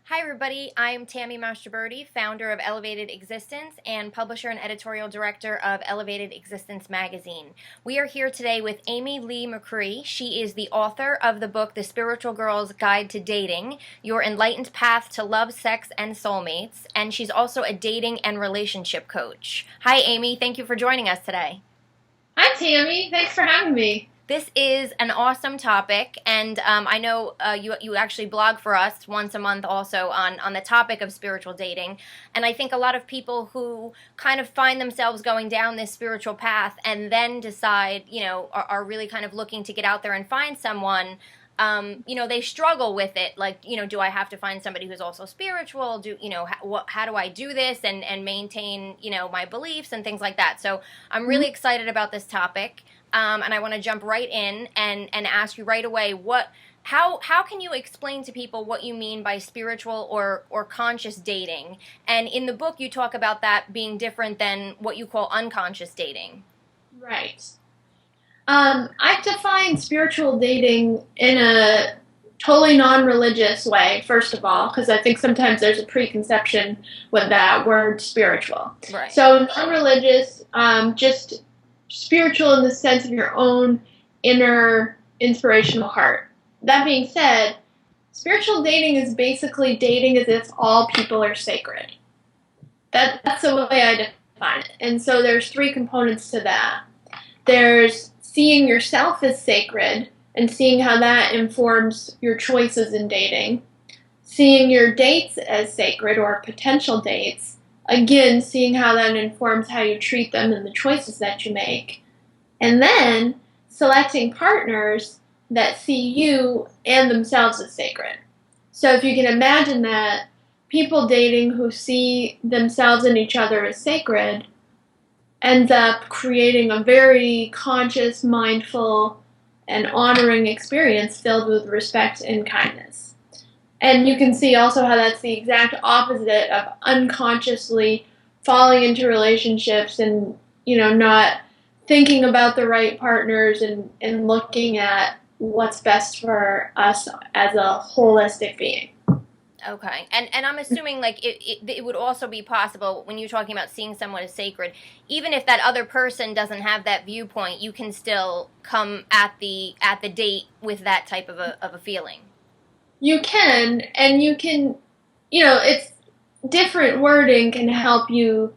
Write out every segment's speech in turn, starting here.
Hi, everybody. I'm Tammy Mastroberti, founder of Elevated Existence and publisher and editorial director of Elevated Existence magazine. We are here today with Amy Lee McCree. She is the author of the book, The Spiritual Girl's Guide to Dating, Your Enlightened Path to Love, Sex, and Soulmates, and she's also a dating and relationship coach. Hi, Amy. Thank you for joining us today. Hi, Tammy. Thanks for having me. This is an awesome topic, and I know you actually blog for us once a month also on the topic of spiritual dating, and I think a lot of people who kind of find themselves going down this spiritual path and then decide, are really kind of looking to get out there and find someone. They struggle with it. Like, do I have to find somebody who's also spiritual? How do I do this and maintain, my beliefs and things like that? So I'm really excited about this topic. And I want to jump right in and ask you right away how can you explain to people what you mean by spiritual or conscious dating? And in the book you talk about that being different than what you call unconscious dating. Right. I define spiritual dating in a totally non-religious way, first of all, because I think sometimes there's a preconception with that word spiritual. Right. So non-religious, just spiritual in the sense of your own inner inspirational heart. That being said, spiritual dating is basically dating as if all people are sacred. That's the way I define it. And so there's three components to that. There's seeing yourself as sacred and seeing how that informs your choices in dating. Seeing your dates as sacred or potential dates. Again, seeing how that informs how you treat them and the choices that you make. And then selecting partners that see you and themselves as sacred. So if you can imagine that, people dating who see themselves and each other as sacred ends up creating a very conscious, mindful, and honoring experience filled with respect and kindness. And you can see also how that's the exact opposite of unconsciously falling into relationships and, not thinking about the right partners and looking at what's best for us as a holistic being. Okay, and I'm assuming like it would also be possible when you're talking about seeing someone as sacred, even if that other person doesn't have that viewpoint, you can still come at the date with that type of a feeling. You can, and you can, it's different wording can help you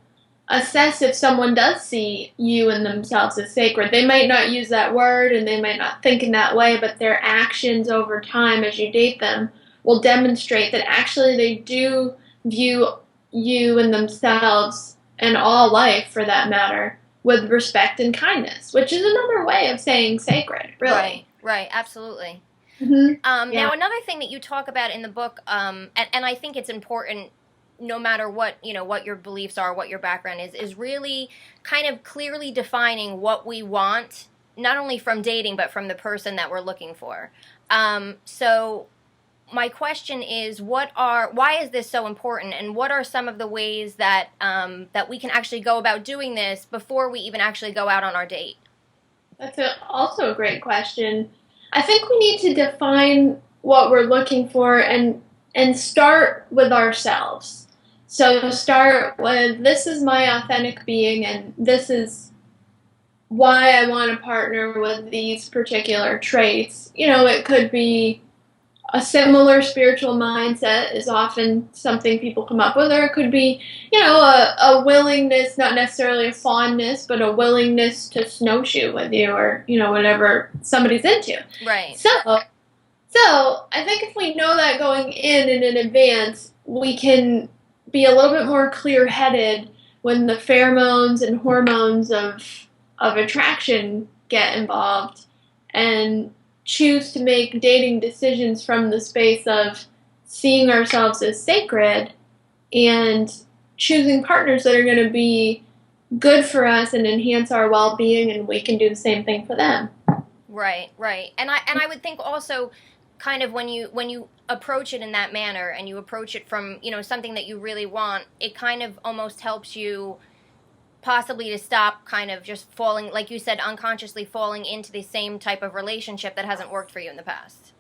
assess if someone does see you and themselves as sacred. They might not use that word and they might not think in that way, but their actions over time as you date them will demonstrate that actually they do view you and themselves and all life for that matter with respect and kindness, which is another way of saying sacred, really. Right, absolutely. Yeah. Now, another thing that you talk about in the book, and I think it's important, no matter what what your beliefs are, what your background is really kind of clearly defining what we want, not only from dating but from the person that we're looking for. So, my question is, why is this so important, and what are some of the ways that that we can actually go about doing this before we even actually go out on our date? That's also a great question. I think we need to define what we're looking for and start with ourselves. So start with, this is my authentic being and this is why I want to partner with these particular traits. It could be a similar spiritual mindset is often something people come up with, or it could be, a willingness, not necessarily a fondness, but a willingness to snowshoe with you, or whatever somebody's into. Right. So I think if we know that going in and in advance, we can be a little bit more clear-headed when the pheromones and hormones of attraction get involved, and choose to make dating decisions from the space of seeing ourselves as sacred and choosing partners that are going to be good for us and enhance our well-being, and we can do the same thing for them. Right. And I would think also kind of when you approach it in that manner and you approach it from, something that you really want, it kind of almost helps you possibly to stop kind of just falling, like you said, unconsciously falling into the same type of relationship that hasn't worked for you in the past.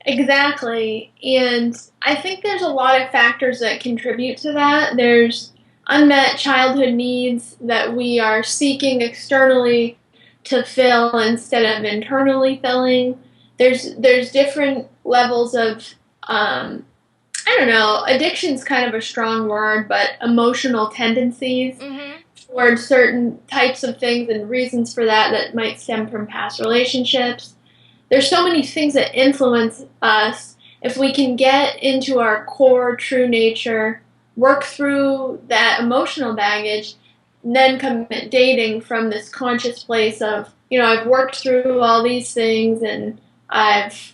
Exactly. And I think there's a lot of factors that contribute to that. There's unmet childhood needs that we are seeking externally to fill instead of internally filling. There's different levels of I don't know, addiction's kind of a strong word, but emotional tendencies Mm-hmm. towards certain types of things and reasons for that that might stem from past relationships. There's so many things that influence us. If we can get into our core true nature, work through that emotional baggage, and then commit dating from this conscious place of, I've worked through all these things and I've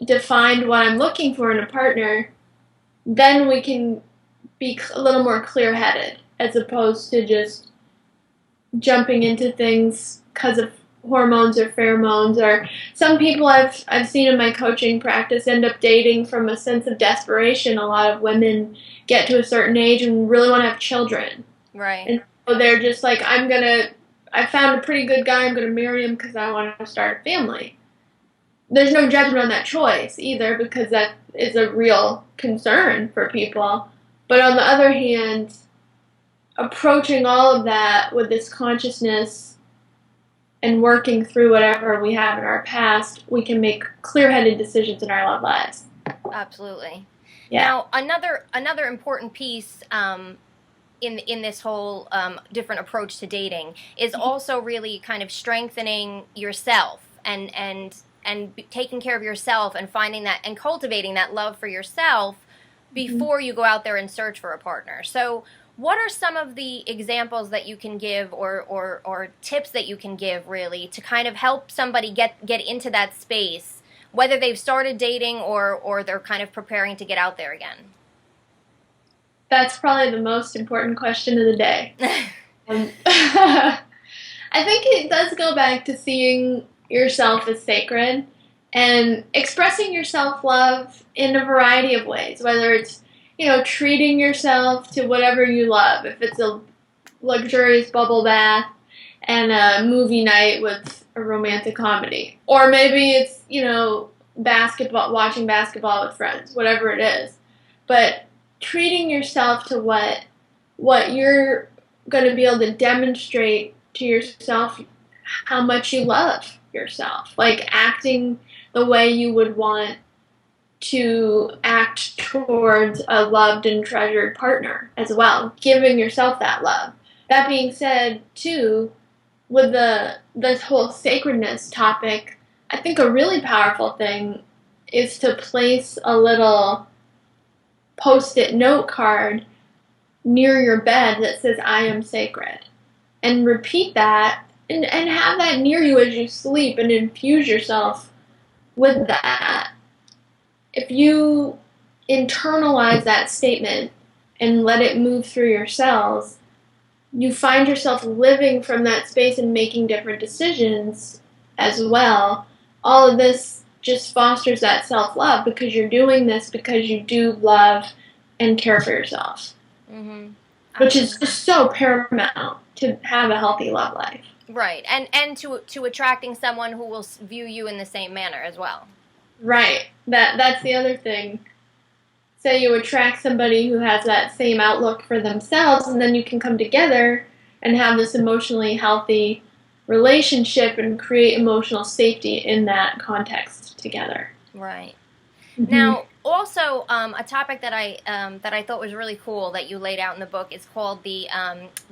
defined what I'm looking for in a partner, then we can be a little more clear headed as opposed to just jumping into things because of hormones or pheromones. Or some people I've seen in my coaching practice end up dating from a sense of desperation. A lot of women get to a certain age and really want to have children. Right. And so they're just like, I found a pretty good guy, I'm going to marry him because I want to start a family. There's no judgment on that choice either, because that is a real concern for people. But on the other hand, approaching all of that with this consciousness and working through whatever we have in our past, we can make clear-headed decisions in our love lives. Absolutely. Yeah. Now, another important piece in this whole different approach to dating is also really kind of strengthening yourself and taking care of yourself and finding that and cultivating that love for yourself before you go out there and search for a partner. So what are some of the examples that you can give or tips that you can give really to kind of help somebody get into that space, whether they've started dating or they're kind of preparing to get out there again? That's probably the most important question of the day. I think it does go back to seeing yourself as sacred and expressing your self-love in a variety of ways, whether it's, treating yourself to whatever you love. If it's a luxurious bubble bath and a movie night with a romantic comedy. Or maybe it's, watching basketball with friends, whatever it is. But treating yourself to what you're going to be able to demonstrate to yourself how much you love yourself. Like acting the way you would want to act towards a loved and treasured partner as well. Giving yourself that love. That being said, too, with this whole sacredness topic, I think a really powerful thing is to place a little Post-it note card near your bed that says, I am sacred. And repeat that and have that near you as you sleep and infuse yourself with that. If you internalize that statement and let it move through your cells, you find yourself living from that space and making different decisions as well. All of this just fosters that self-love because you're doing this because you do love and care for yourself. Mm-hmm. Which is just so paramount to have a healthy love life. Right, and to attracting someone who will view you in the same manner as well. Right, that's the other thing. Say you attract somebody who has that same outlook for themselves, and then you can come together and have this emotionally healthy relationship and create emotional safety in that context together. Right. Mm-hmm. Now, also, a topic that I thought was really cool that you laid out in the book is called the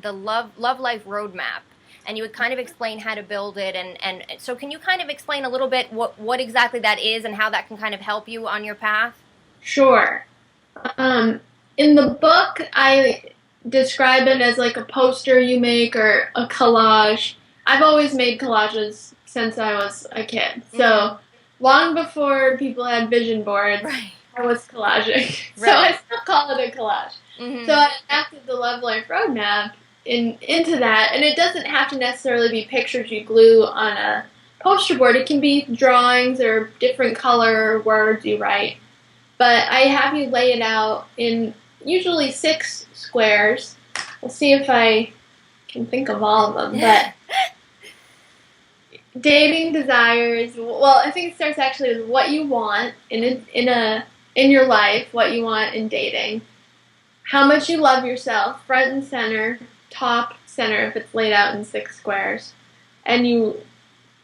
Love Life Roadmap, and you would kind of explain how to build it, and so can you kind of explain a little bit what exactly that is and how that can kind of help you on your path? Sure. In the book, I describe it as like a poster you make or a collage. I've always made collages since I was a kid, so long before people had vision boards. Right. I was collaging. So Right. I still call it a collage. Mm-hmm. So I adapted the Love Life Roadmap into that, and it doesn't have to necessarily be pictures you glue on a poster board. It can be drawings or different color words you write. But I have you lay it out in usually 6 squares. We'll see if I can think of all of them. But dating desires. Well, I think it starts actually with what you want in your life, what you want in dating, how much you love yourself, front and center, top center if it's laid out in 6 squares, and you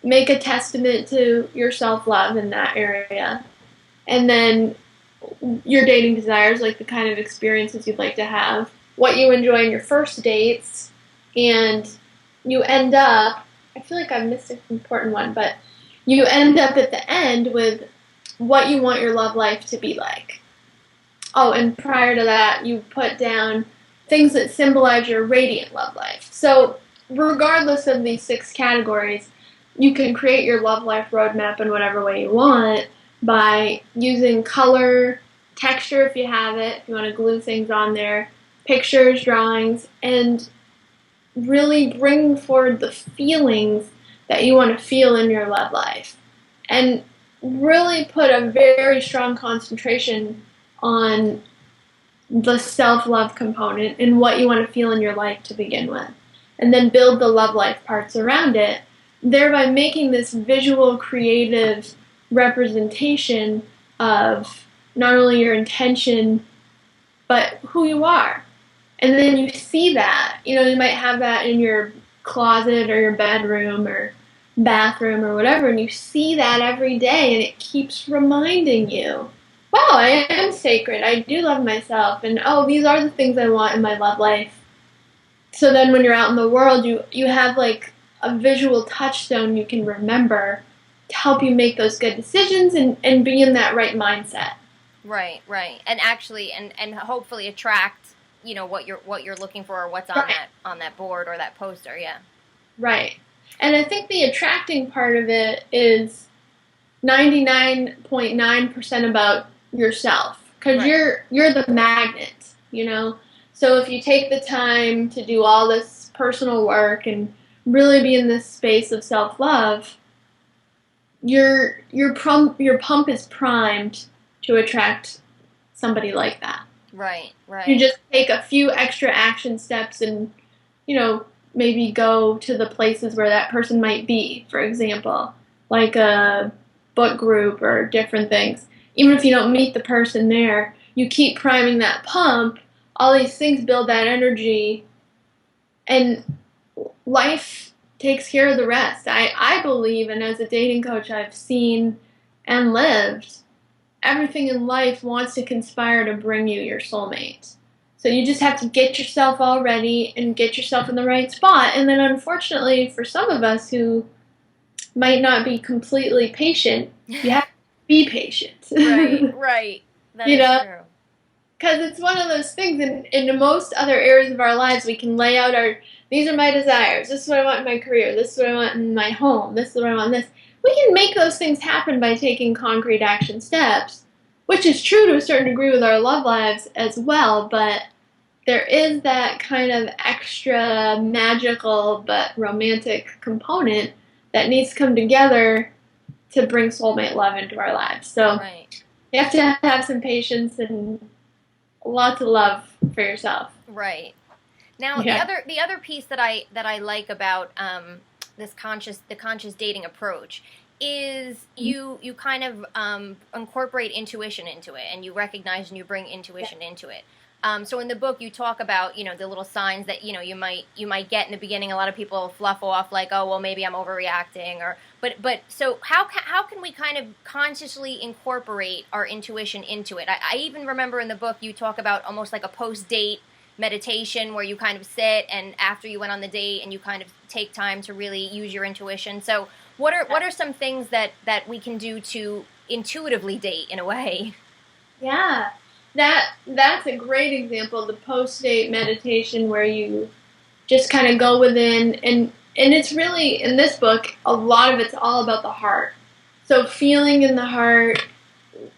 make a testament to your self-love in that area. And then your dating desires, like the kind of experiences you'd like to have, what you enjoy in your first dates, and you end up, I feel like I missed an important one, but you end up at the end with what you want your love life to be like. Oh, and prior to that, you put down things that symbolize your radiant love life. So, regardless of these 6 categories, you can create your love life roadmap in whatever way you want by using color, texture if you have it, if you want to glue things on there, pictures, drawings, and really bringing forward the feelings that you want to feel in your love life. And really put a very strong concentration on the self-love component and what you want to feel in your life to begin with. And then build the love life parts around it, thereby making this visual, creative representation of not only your intention, but who you are. And then you see that. You know, you might have that in your closet or your bedroom or bathroom or whatever, and you see that every day, and it keeps reminding you, wow, I am sacred. I do love myself, and oh, these are the things I want in my love life. So then when you're out in the world, you have like a visual touchstone you can remember to help you make those good decisions and be in that right mindset. Right, right. And actually and hopefully attract, you know, what you're looking for or what's on Right. on that board or that poster, yeah. Right. And I think the attracting part of it is 99.9% about yourself, because Right. you're the magnet, you know. So if you take the time to do all this personal work and really be in this space of self-love, your pump is primed to attract somebody like that. Right, You right. just take a few extra action steps and, you know, maybe go to the places where that person might be, for example, like a book group or different things. Even if you don't meet the person there, you keep priming that pump, all these things build that energy, and life takes care of the rest. I believe, and as a dating coach, I've seen and lived, everything in life wants to conspire to bring you your soulmate. So you just have to get yourself all ready and get yourself in the right spot. And then, unfortunately, for some of us who might not be completely patient, you have to be patient. Right, right. That You is know, true. because it's one of those things. In most other areas of our lives, we can lay out these are my desires. This is what I want in my career. This is what I want in my home. This is what I want in this. We can make those things happen by taking concrete action steps, which is true to a certain degree with our love lives as well, but there is that kind of extra magical but romantic component that needs to come together to bring soulmate love into our lives. So Right. you have to have some patience and lots of love for yourself. Right. Now Yeah. the other piece that I like about the conscious dating approach is you kind of incorporate intuition into it, and you recognize and you bring intuition into it. So in the book you talk about, you know, the little signs that, you know, you might get in the beginning. A lot of people fluff off like, oh well, maybe I'm overreacting, or but so how can we kind of consciously incorporate our intuition into it? I even remember in the book you talk about almost like a post date meditation where you kind of sit and after you went on the date and you kind of take time to really use your intuition. So what are some things that we can do to intuitively date in a way? Yeah. That's a great example, the post date meditation where you just kind of go within, and it's really in this book a lot of it's all about the heart. So feeling in the heart,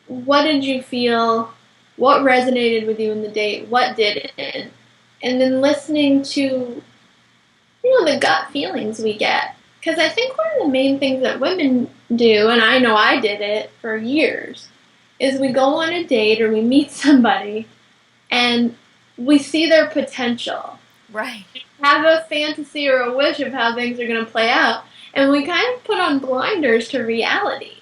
what did you feel? What resonated with you in the date? What didn't? And then listening to, you know, the gut feelings we get. Because I think one of the main things that women do, and I know I did it for years, is we go on a date or we meet somebody and we see their potential. Right. Have a fantasy or a wish of how things are going to play out. and we kind of put on blinders to reality.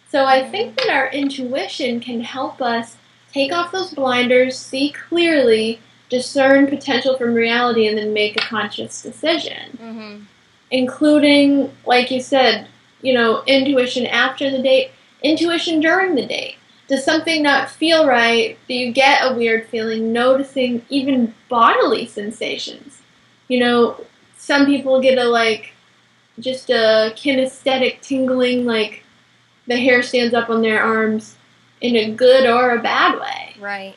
So I think that our intuition can help us take off those blinders, see clearly, discern potential from reality, and then make a conscious decision. Including, like you said, intuition after the date, intuition during the date. Does something not feel right? Do you get a weird feeling? Noticing even bodily sensations. Some people get just a kinesthetic tingling, like the hair stands up on their arms in a good or a bad way. Right.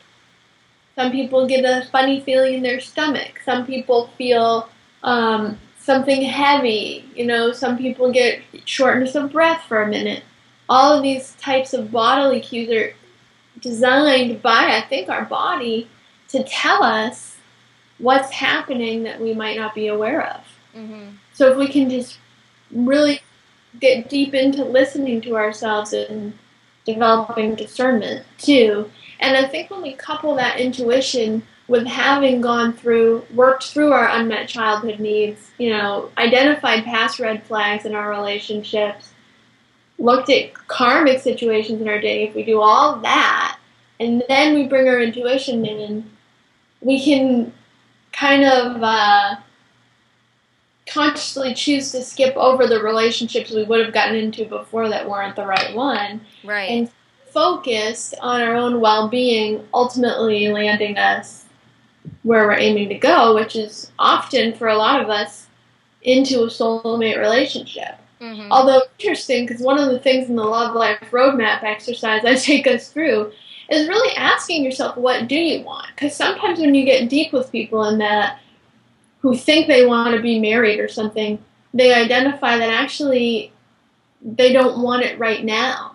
Some people get a funny feeling in their stomach. Some people feel something heavy. Some people get shortness of breath for a minute. All of these types of bodily cues are designed by, I think, our body to tell us what's happening that we might not be aware of. So if we can just really get deep into listening to ourselves and developing discernment too. And I think when we couple that intuition with having worked through our unmet childhood needs, identified past red flags in our relationships, looked at karmic situations in our day, if we do all that, and then we bring our intuition in, we can kind of consciously choose to skip over the relationships we would have gotten into before that weren't the right one. Right. And focus on our own well-being, ultimately landing us where we're aiming to go, which is often, for a lot of us, into a soulmate relationship. Although interesting, because one of the things in the Love Life Roadmap exercise I take us through is really asking yourself, what do you want? Because sometimes when you get deep with people in that, who think they want to be married or something, they identify that actually they don't want it right now.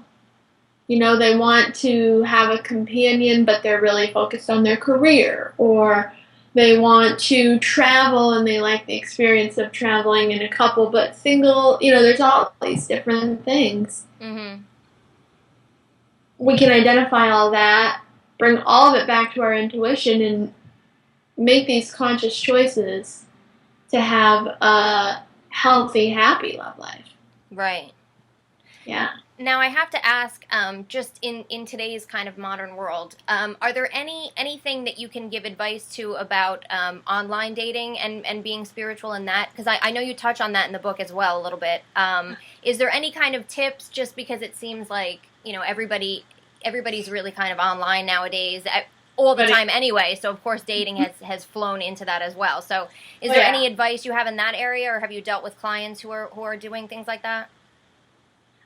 They want to have a companion, but they're really focused on their career, or they want to travel and they like the experience of traveling in a couple, but single. There's all these different things. We can identify all that, bring all of it back to our intuition, and make these conscious choices to have a healthy, happy love life. Right. Yeah. Now I have to ask, just in today's kind of modern world, are there anything that you can give advice to about online dating and being spiritual in that? Because I know you touch on that in the book as well a little bit. Is there any kind of tips? Just because it seems like everybody's really kind of online nowadays all the time anyway. So of course dating has flown into that as well. So is there any advice you have in that area, or have you dealt with clients who are doing things like that?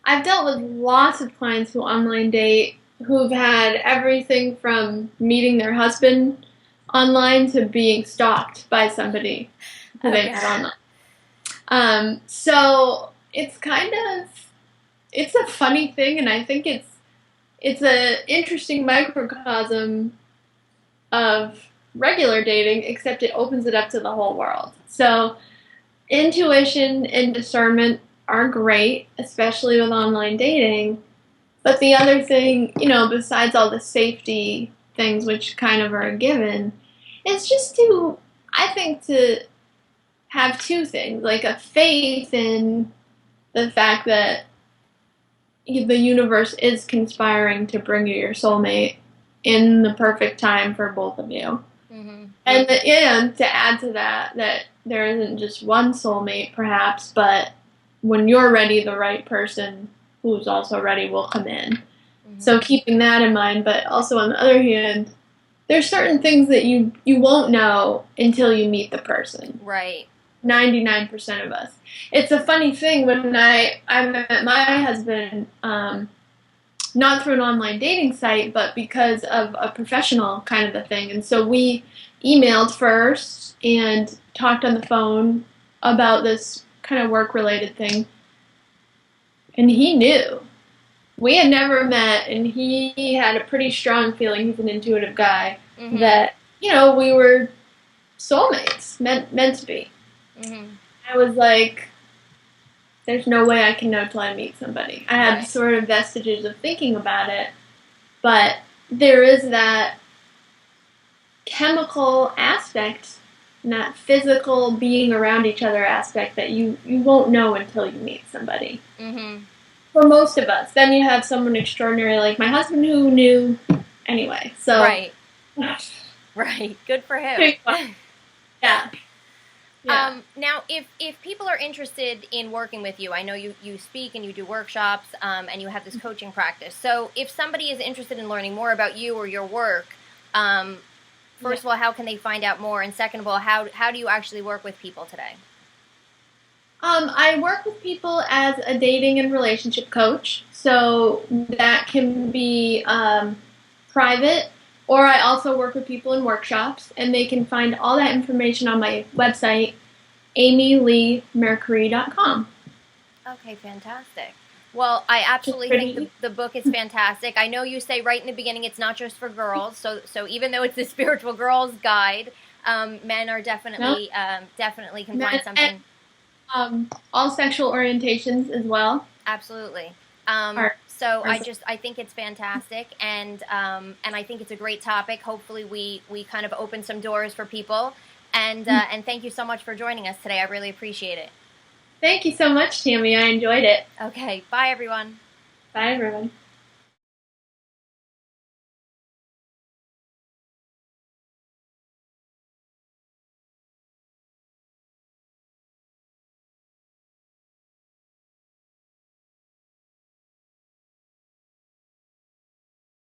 I've dealt with lots of clients who online date, who've had everything from meeting their husband online to being stalked by somebody who they met online. So it's it's a funny thing, and I think it's an interesting microcosm of regular dating, except it opens it up to the whole world. So intuition and discernment are great, especially with online dating. But the other thing, besides all the safety things, which kind of are a given, is just to have two things, like a faith in the fact that the universe is conspiring to bring you your soulmate in the perfect time for both of you. And to add to that there isn't just one soulmate, perhaps, but when you're ready, the right person who's also ready will come in. So keeping that in mind, but also on the other hand, there's certain things that you won't know until you meet the person. Right. 99% of us. It's a funny thing, when I met my husband, not through an online dating site, but because of a professional kind of a thing. And so we emailed first and talked on the phone about this kind of work-related thing. And he knew. We had never met, and he had a pretty strong feeling, he's an intuitive guy, that, we were soulmates, meant to be. I was like, there's no way I can know till I meet somebody. I had sort of vestiges of thinking about it, but there is that chemical aspect and that physical being around each other aspect that you won't know until you meet somebody. Mm-hmm. For most of us. Then you have someone extraordinary like my husband who knew anyway. So Right. Right. Good for him. Yeah. Yeah. Now, if people are interested in working with you, I know you speak and you do workshops, and you have this coaching practice. So if somebody is interested in learning more about you or your work, first of all, how can they find out more? And second of all, how do you actually work with people today? I work with people as a dating and relationship coach, so that can be private, or I also work with people in workshops, and they can find all that information on my website, amyleemercury.com. Okay, fantastic. Well, I absolutely think the book is fantastic. I know you say right in the beginning it's not just for girls, so even though it's a spiritual girls guide, men are definitely definitely can find something. All sexual orientations as well. Absolutely. So I think it's fantastic, and I think it's a great topic. Hopefully, we kind of open some doors for people, and thank you so much for joining us today. I really appreciate it. Thank you so much, Tammy. I enjoyed it. Okay, bye everyone. Bye everyone.